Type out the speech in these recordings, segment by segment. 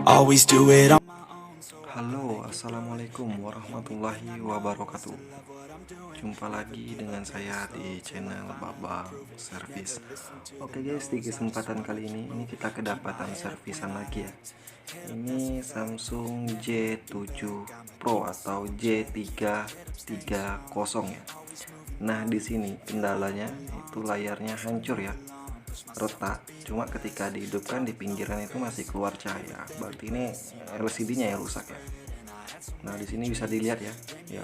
Always do it on. Halo, assalamualaikum warahmatullahi wabarakatuh. Jumpa lagi dengan saya di channel Babang Service. Oke guys, di kesempatan kali ini kita kedapatan servisan lagi ya. Ini Samsung J7 Pro atau J330 ya. Nah, di sini kendalanya itu layarnya hancur ya, retak. Cuma ketika dihidupkan di pinggiran itu masih keluar cahaya. Berarti ini LCD-nya ya rusak ya. Nah, di sini bisa dilihat ya,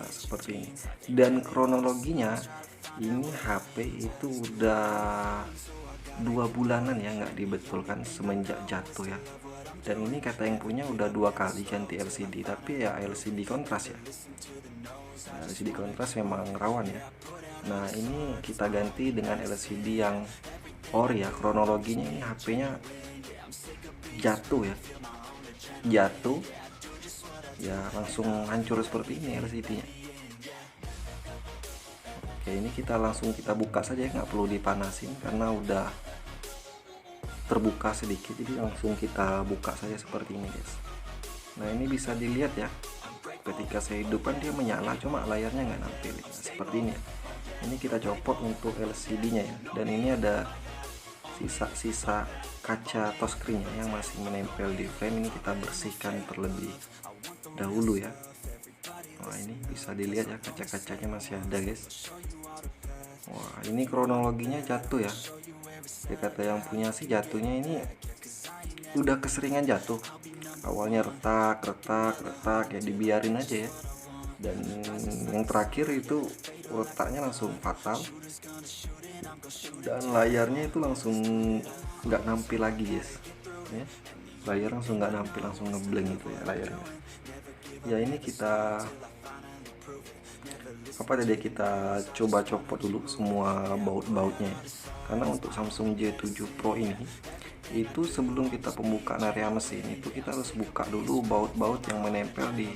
seperti ini. Dan kronologinya ini HP itu udah 2 bulanan ya nggak dibetulkan semenjak jatuh ya. Dan ini kata yang punya udah 2 kali ganti LCD, tapi ya LCD kontras ya. Nah, LCD kontras memang rawan ya. Nah, ini kita ganti dengan LCD yang ori ya. Kronologinya ini HP-nya jatuh ya, langsung hancur seperti ini LCD-nya. Oke, ini kita buka saja, nggak perlu dipanasin karena udah terbuka sedikit, jadi langsung kita buka saja seperti ini guys. Nah, ini bisa dilihat ya, ketika saya hidupkan dia menyala, cuma layarnya nggak nampil. Nah, seperti ini ya. Ini kita copot untuk LCD-nya ya, dan ini ada sisa-sisa kaca touchscreen yang masih menempel di frame. Ini kita bersihkan terlebih dahulu ya. Wah, ini bisa dilihat ya, kaca-kacanya masih ada guys. Wah, ini kronologinya jatuh ya. Ya, kata yang punya sih jatuhnya ini udah keseringan jatuh. Awalnya retak ya, dibiarin aja ya. Dan yang terakhir itu retaknya langsung fatal. Dan layarnya itu langsung nggak nampil lagi guys ya. Layar langsung nggak nampil, langsung ngeblank gitu ya layarnya. Ya, ini kita coba copot dulu semua baut-bautnya ya. Karena untuk Samsung J7 Pro ini itu sebelum kita pembukaan area mesin itu kita harus buka dulu baut-baut yang menempel di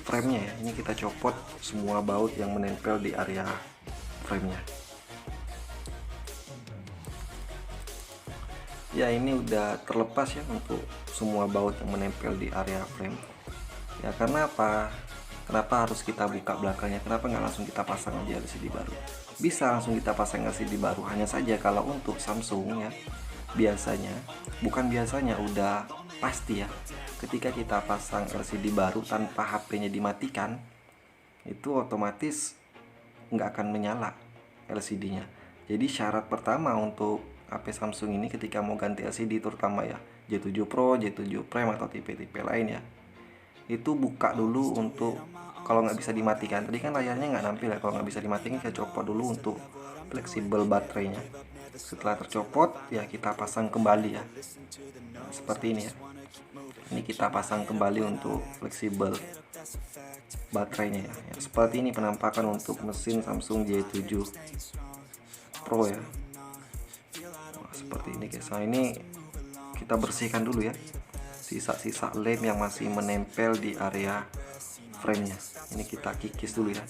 frame-nya ya. Ini kita copot semua baut yang menempel di area frame-nya. Ya, ini udah terlepas ya untuk semua baut yang menempel di area frame. Ya, karena apa? Kenapa harus kita buka belakangnya? Kenapa nggak langsung kita pasang aja LCD baru? Bisa langsung kita pasang LCD baru. Hanya saja kalau untuk Samsung ya, udah pasti ya, ketika kita pasang LCD baru tanpa HP-nya dimatikan, itu otomatis nggak akan menyala LCD-nya. Jadi syarat pertama untuk HP Samsung ini ketika mau ganti LCD, terutama ya J7 Pro, J7 Prime atau tipe-tipe lain ya, itu buka dulu untuk, kalau nggak bisa dimatikan, tadi kan layarnya nggak nampil ya, kalau nggak bisa dimatikan kita copot dulu untuk fleksibel baterainya. Setelah tercopot ya kita pasang kembali ya. Nah, seperti ini ya. Ini kita pasang kembali untuk fleksibel baterainya ya. Seperti ini penampakan untuk mesin Samsung J7 Pro ya. Nah, seperti ini guys. Nah, ini kita bersihkan dulu ya sisa-sisa lem yang masih menempel di area frame-nya. Ini kita kikis dulu ya.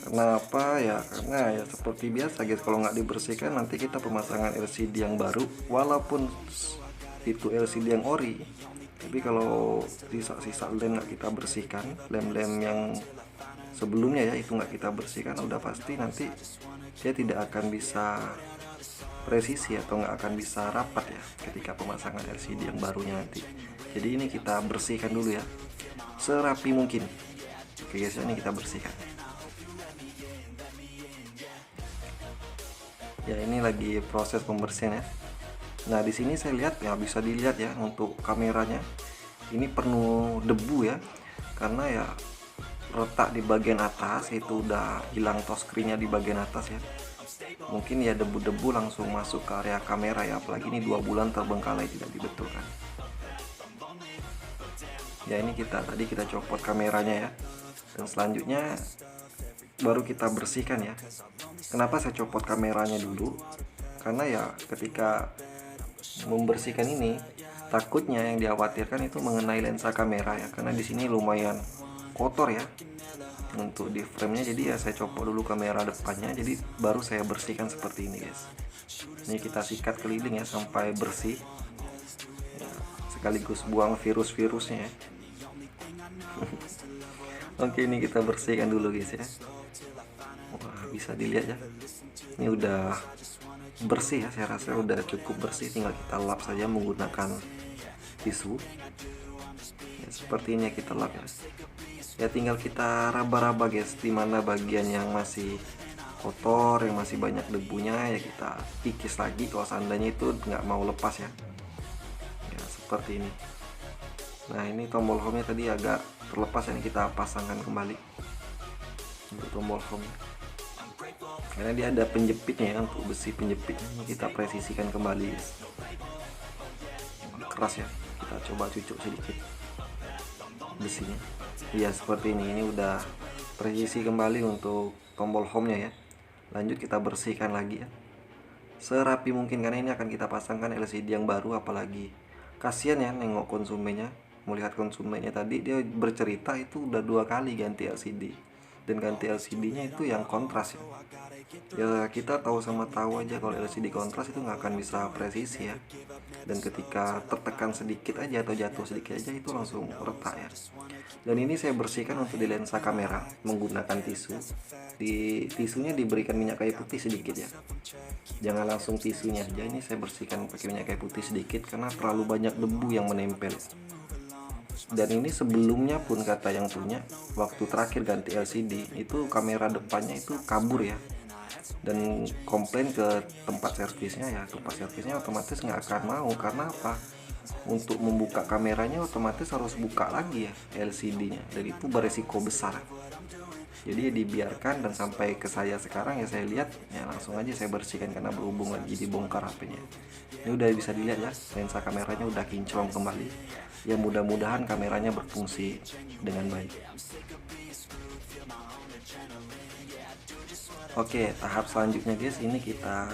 Karena apa ya? Karena ya seperti biasa guys, kalau nggak dibersihkan nanti kita pemasangan LCD yang baru, walaupun itu LCD yang ori, tapi kalau sisa-sisa lem nggak kita bersihkan, lem-lem yang sebelumnya ya itu nggak kita bersihkan, udah pasti nanti dia tidak akan bisa presisi atau nggak akan bisa rapat ya ketika pemasangan LCD yang barunya nanti. Jadi ini kita bersihkan dulu ya serapi mungkin. Oke guys, ini kita bersihkan ya. Ini lagi proses pembersihan ya. Nah, di sini saya lihat ya, bisa dilihat ya, untuk kameranya ini penuh debu ya, karena ya retak di bagian atas, itu udah hilang touchscreen-nya di bagian atas ya. Mungkin ya debu-debu langsung masuk ke area kamera ya, apalagi ini 2 bulan terbengkalai tidak dibetulkan. Ya, ini tadi kita copot kameranya ya, dan selanjutnya baru kita bersihkan ya. Kenapa saya copot kameranya dulu? Karena ya ketika membersihkan ini takutnya yang dikhawatirkan itu mengenai lensa kamera ya, karena di sini lumayan kotor ya untuk di frame-nya. Jadi ya saya copot dulu kamera depannya, jadi baru saya bersihkan seperti ini guys. Ini kita sikat keliling ya sampai bersih ya. sekaligus buang virus-virusnya ya. Oke, ini kita bersihkan dulu guys ya. Wah, bisa dilihat ya, ini udah bersih ya, saya rasa udah cukup bersih, tinggal kita lap saja menggunakan tisu ya, seperti ini ya, kita lap ya, tinggal kita raba-raba guys, dimana bagian yang masih kotor, yang masih banyak debunya ya kita kikis lagi kalau seandainya itu nggak mau lepas ya, seperti ini. Nah, ini tombol home nya tadi agak terlepas ya, ini kita pasangkan kembali untuk tombol home karena dia ada penjepitnya ya, untuk besi penjepitnya ini kita presisikan kembali guys. Keras ya, kita coba cucuk sedikit besinya ya, seperti ini udah presisi kembali untuk tombol home nya ya. Lanjut kita bersihkan lagi ya, serapi mungkin karena ini akan kita pasangkan LCD yang baru. Apalagi kasihan ya nengok konsumennya, melihat konsumennya tadi dia bercerita itu udah 2 kali ganti LCD, dan ganti LCD nya itu yang kontras ya, kita tahu sama tahu aja kalau LCD kontras itu nggak akan bisa presisi ya, dan ketika tertekan sedikit aja atau jatuh sedikit aja itu langsung retak ya. Dan ini saya bersihkan untuk di lensa kamera menggunakan tisu. Di tisunya diberikan minyak kayu putih sedikit ya, jangan langsung tisunya aja, ini saya bersihkan pakai minyak kayu putih sedikit karena terlalu banyak debu yang menempel. Dan ini sebelumnya pun kata yang punya, waktu terakhir ganti LCD itu kamera depannya itu kabur ya, dan komplain ke tempat servisnya ya, tempat servisnya otomatis nggak akan mau. Karena apa? Untuk membuka kameranya otomatis harus buka lagi ya LCD-nya, dan itu beresiko besar. Jadi dibiarkan, dan sampai ke saya sekarang ya saya lihat ya langsung aja saya bersihkan karena berhubung lagi dibongkar HP-nya. Ini udah bisa dilihat ya, lensa kameranya udah kinclong kembali. Ya mudah-mudahan kameranya berfungsi dengan baik. Oke, tahap selanjutnya guys, ini kita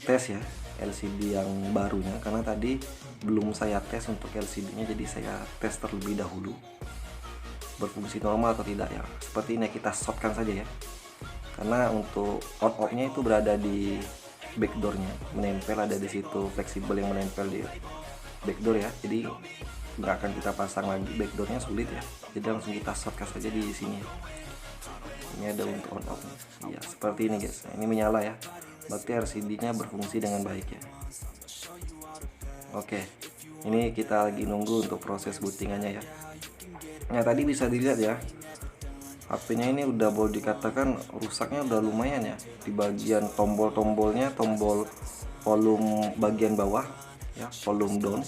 tes ya LCD yang barunya, karena tadi belum saya tes untuk LCD-nya, jadi saya tes terlebih dahulu berfungsi normal atau tidak ya. Seperti ini kita shortkan saja ya, karena untuk on off-nya itu berada di backdoor-nya, menempel ada di situ, fleksibel yang menempel di backdoor ya, jadi nggak akan kita pasang lagi, backdoor-nya sulit ya, jadi langsung kita shortkan saja di sini. Ini ada untuk on off ya, seperti ini guys. Nah, ini menyala ya, berarti LCD-nya berfungsi dengan baik ya. Oke, ini kita lagi nunggu untuk proses bootingannya ya. Nah, tadi bisa dilihat ya, HP-nya ini udah boleh dikatakan rusaknya udah lumayan ya. Di bagian tombol-tombolnya, tombol volume bagian bawah ya, volume down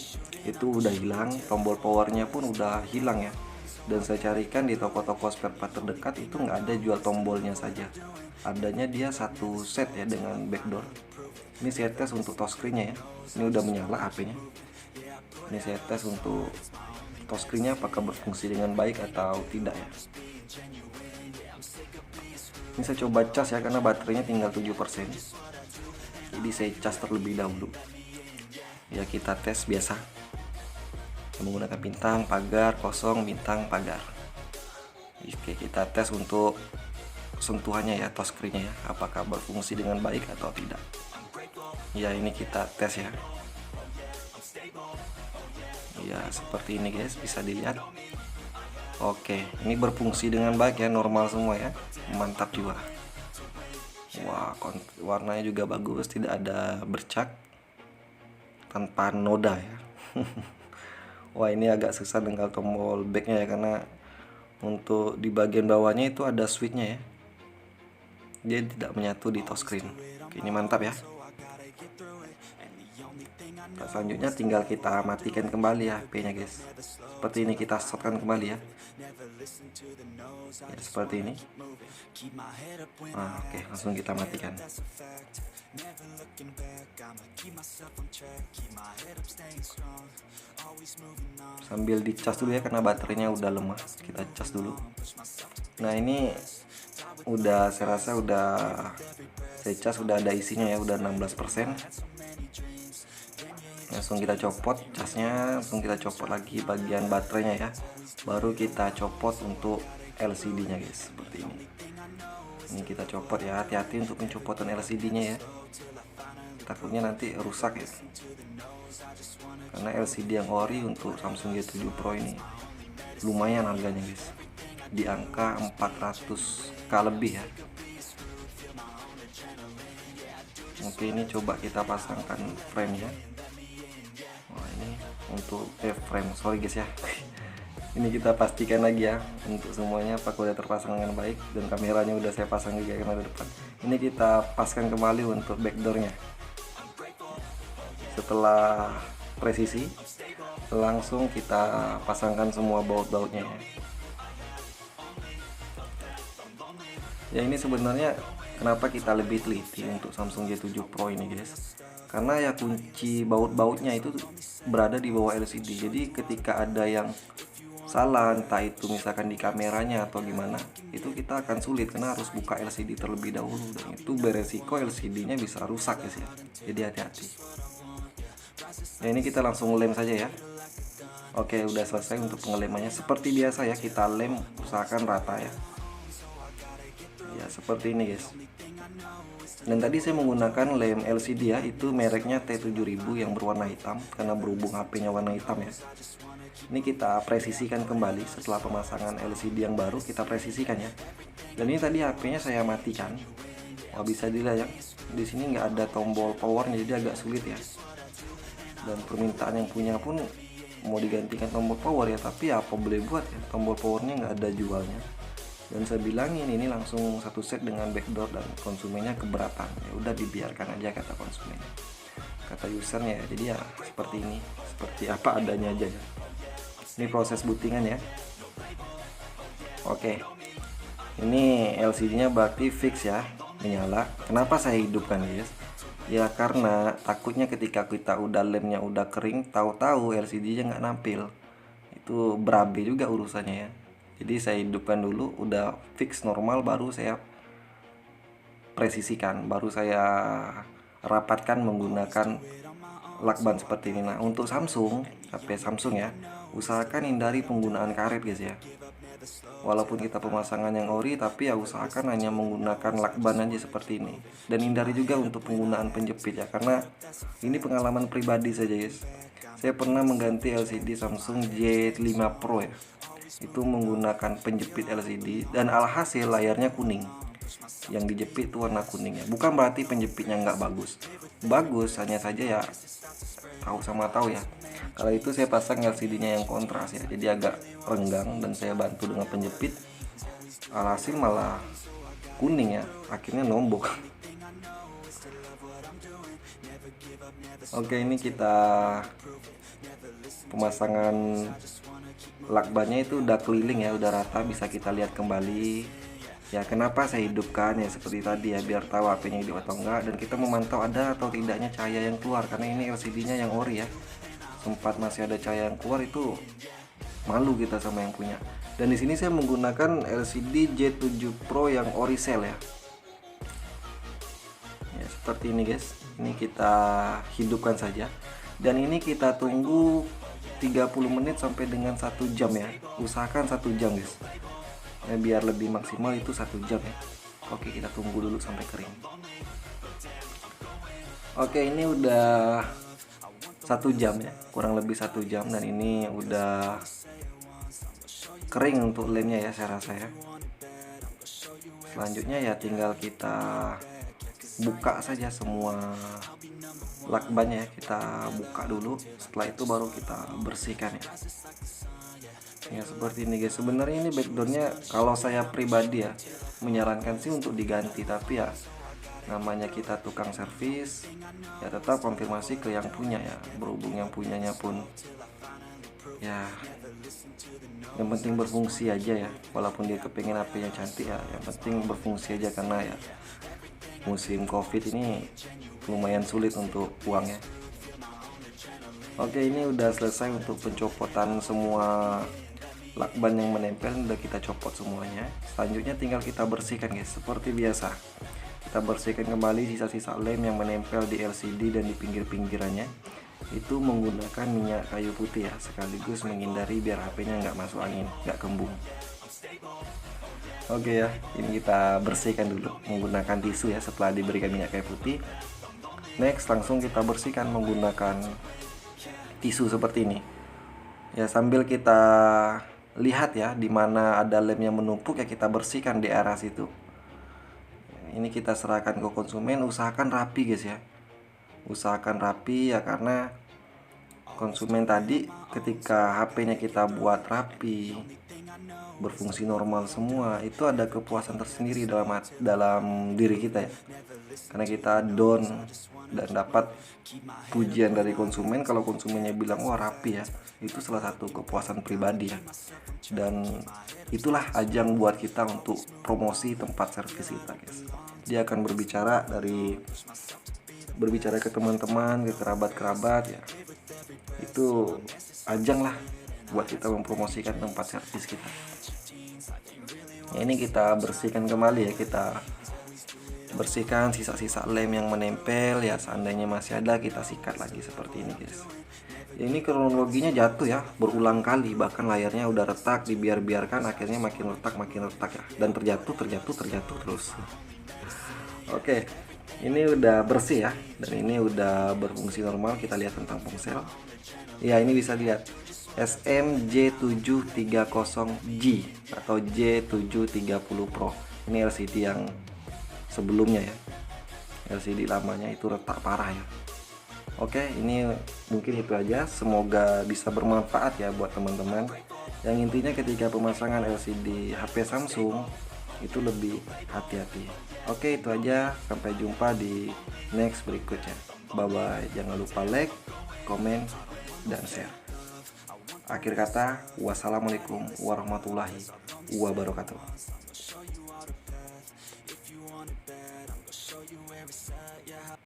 itu udah hilang, tombol powernya pun udah hilang ya. Dan saya carikan di toko-toko spare part terdekat itu nggak ada jual tombolnya saja, adanya dia satu set ya dengan backdoor. Ini saya tes untuk touchscreen-nya ya, ini udah menyala HP-nya. Ini saya tes untuk touchscreen-nya apakah berfungsi dengan baik atau tidak ya. Ini saya coba cas ya, karena baterainya tinggal 7%, jadi saya cas terlebih dahulu ya. Kita tes biasa menggunakan bintang, pagar, kosong, bintang, pagar. Oke, kita tes untuk sentuhannya ya, touchscreen-nya ya, apakah berfungsi dengan baik atau tidak ya. Ini kita tes ya. Ya, seperti ini guys, bisa dilihat. Oke, ini berfungsi dengan baik ya, normal semua ya, mantap juga. Wah, warnanya juga bagus, tidak ada bercak, tanpa noda ya. Wah, ini agak susah dengan tombol backnya ya, karena untuk di bagian bawahnya itu ada switchnya ya, dia tidak menyatu di touchscreen. Oke, ini mantap ya. Nah, selanjutnya tinggal kita matikan kembali ya HP-nya guys. Seperti ini, kita shotkan kembali ya. Ya, seperti ini. Nah, oke, langsung kita matikan. Sambil dicas dulu ya, karena baterainya udah lemah, kita cas dulu. Nah, ini udah, saya rasa udah saya cas, udah ada isinya ya, udah 16%. Langsung kita copot casnya, langsung kita copot lagi bagian baterainya ya, baru kita copot untuk LCD nya guys, seperti ini. Ini kita copot ya, hati-hati untuk pencopotan LCD nya ya. takutnya nanti rusak ya, karena LCD yang ori untuk Samsung J7 Pro ini lumayan harganya guys, di angka 400k lebih ya. Oke, ini coba kita pasangkan frame ya. Wah, ini untuk frame, sorry guys ya. Ini kita pastikan lagi ya, untuk semuanya apakah udah terpasang dengan baik, dan kameranya udah saya pasang juga kamera depan. Ini kita paskan kembali untuk backdoornya. Setelah presisi, langsung kita pasangkan semua baut-bautnya ya. Ya, ini sebenarnya kenapa kita lebih teliti untuk Samsung J7 Pro ini guys, karena ya kunci baut-bautnya itu berada di bawah LCD. Jadi ketika ada yang salah, entah itu misalkan di kameranya atau gimana, itu kita akan sulit karena harus buka LCD terlebih dahulu, dan itu beresiko LCD-nya bisa rusak guys ya. Jadi hati-hati. Ya, ini kita langsung lem saja ya. Oke, udah selesai untuk pengelemannya. Seperti biasa ya, kita lem, usahakan rata ya. Ya, seperti ini guys. Dan tadi saya menggunakan lem LCD ya, itu mereknya T7000 yang berwarna hitam, karena berhubung HP-nya warna hitam ya. Ini kita presisikan kembali setelah pemasangan LCD yang baru, kita presisikan ya. Dan ini tadi HP-nya saya matikan. Wah, bisa dilihat ya, di sini nggak ada tombol powernya, jadi agak sulit ya. Dan permintaan yang punya pun mau digantikan tombol power ya, tapi apa boleh buat ya, tombol powernya nggak ada jualnya. Dan saya bilangin ini langsung satu set dengan backdoor, dan konsumennya keberatan. Ya udah, dibiarkan aja kata konsumennya, kata usernya ya. Jadi ya seperti ini, seperti apa adanya aja ya. Ini proses bootingan ya. Oke, ini LCD-nya berarti fix ya, menyala. Kenapa saya hidupkan guys? Ya karena takutnya ketika kita udah lemnya udah kering, tahu-tahu LCD-nya nggak nampil, itu berabe juga urusannya ya. Jadi saya hidupkan dulu, udah fix normal, baru saya presisikan, baru saya rapatkan menggunakan lakban seperti ini. Nah, untuk Samsung, HP Samsung ya, usahakan hindari penggunaan karet guys ya. Walaupun kita pemasangan yang ori, tapi ya usahakan hanya menggunakan lakban aja seperti ini. Dan hindari juga untuk penggunaan penjepit ya, karena ini pengalaman pribadi saja guys. Saya pernah mengganti LCD Samsung J5 Pro ya, itu menggunakan penjepit LCD, dan alhasil layarnya kuning. Yang dijepit itu warna kuning ya. Bukan berarti penjepitnya nggak bagus, bagus, hanya saja ya tahu sama tahu ya. Kalau itu saya pasang LCD-nya yang kontras ya, jadi agak renggang, dan saya bantu dengan penjepit, alhasil malah kuning ya, akhirnya nombok. Oke, ini kita pemasangan lakbannya itu udah keliling ya, udah rata, bisa kita lihat kembali ya. Kenapa saya hidupkan ya seperti tadi ya, biar tahu HP-nya hidup atau enggak, dan kita memantau ada atau tidaknya cahaya yang keluar, karena ini LCD-nya yang ori ya. Sempat masih ada cahaya yang keluar, itu malu kita sama yang punya. Dan di sini saya menggunakan LCD J7 Pro yang ori cell ya. Ya seperti ini guys. Ini kita hidupkan saja, dan ini kita tunggu 30 menit sampai dengan 1 jam ya. Usahakan 1 jam guys ya, biar lebih maksimal itu 1 jam ya. Oke, kita tunggu dulu sampai kering. Oke, ini udah 1 jam ya, kurang lebih 1 jam, dan ini udah kering untuk lemnya ya, saya rasa ya. Selanjutnya ya tinggal kita buka saja semua lakbannya ya, kita buka dulu, setelah itu baru kita bersihkan ya. Ya seperti ini guys. Sebenarnya ini backdoornya kalau saya pribadi ya menyarankan sih untuk diganti, tapi ya namanya kita tukang servis ya, tetap konfirmasi ke yang punya ya, berhubung yang punyanya pun ya yang penting berfungsi aja ya. Walaupun dia kepengen HP-nya cantik ya, yang penting berfungsi aja, karena ya musim COVID ini lumayan sulit untuk uang ya. Oke, ini udah selesai untuk pencopotan semua lakban yang menempel, udah kita copot semuanya. Selanjutnya tinggal kita bersihkan guys, seperti biasa. Kita bersihkan kembali sisa-sisa lem yang menempel di LCD dan di pinggir-pinggirannya. Itu menggunakan minyak kayu putih ya, sekaligus menghindari biar HP-nya nggak masuk angin, nggak kembung. Oke ya, ini kita bersihkan dulu menggunakan tisu ya, setelah diberikan minyak kayu putih. Next, langsung kita bersihkan menggunakan tisu seperti ini. Ya, sambil kita lihat ya di mana ada lem yang menumpuk, ya kita bersihkan di area situ. Ini kita serahkan ke konsumen, usahakan rapi guys ya. Usahakan rapi ya, karena konsumen tadi ketika HP-nya kita buat rapi, berfungsi normal semua, itu ada kepuasan tersendiri dalam diri kita ya. Karena kita down dan dapat pujian dari konsumen, kalau konsumennya bilang wah rapi ya, itu salah satu kepuasan pribadi ya. Dan itulah ajang buat kita untuk promosi tempat servis kita guys. Dia akan berbicara ke teman-teman, ke kerabat-kerabat ya. Itu ajang lah buat kita mempromosikan tempat servis kita. Ya, ini kita bersihkan kembali ya, kita bersihkan sisa-sisa lem yang menempel ya. Seandainya masih ada, kita sikat lagi seperti ini guys. Ini kronologinya jatuh ya, berulang kali, bahkan layarnya udah retak, dibiarkan akhirnya makin retak ya, dan terjatuh terus. Oke, ini udah bersih ya, dan ini udah berfungsi normal. Kita lihat tentang ponsel ya, ini bisa lihat SMJ730G atau J730 Pro. Ini LCD yang sebelumnya ya, LCD lamanya itu retak parah ya. Oke, ini mungkin itu aja, semoga bisa bermanfaat ya buat teman-teman. Yang intinya ketika pemasangan LCD HP Samsung itu lebih hati-hati. Oke, itu aja, sampai jumpa di next berikutnya. Bye bye, jangan lupa like, komen, dan share. Akhir kata, wassalamualaikum warahmatullahi wabarakatuh.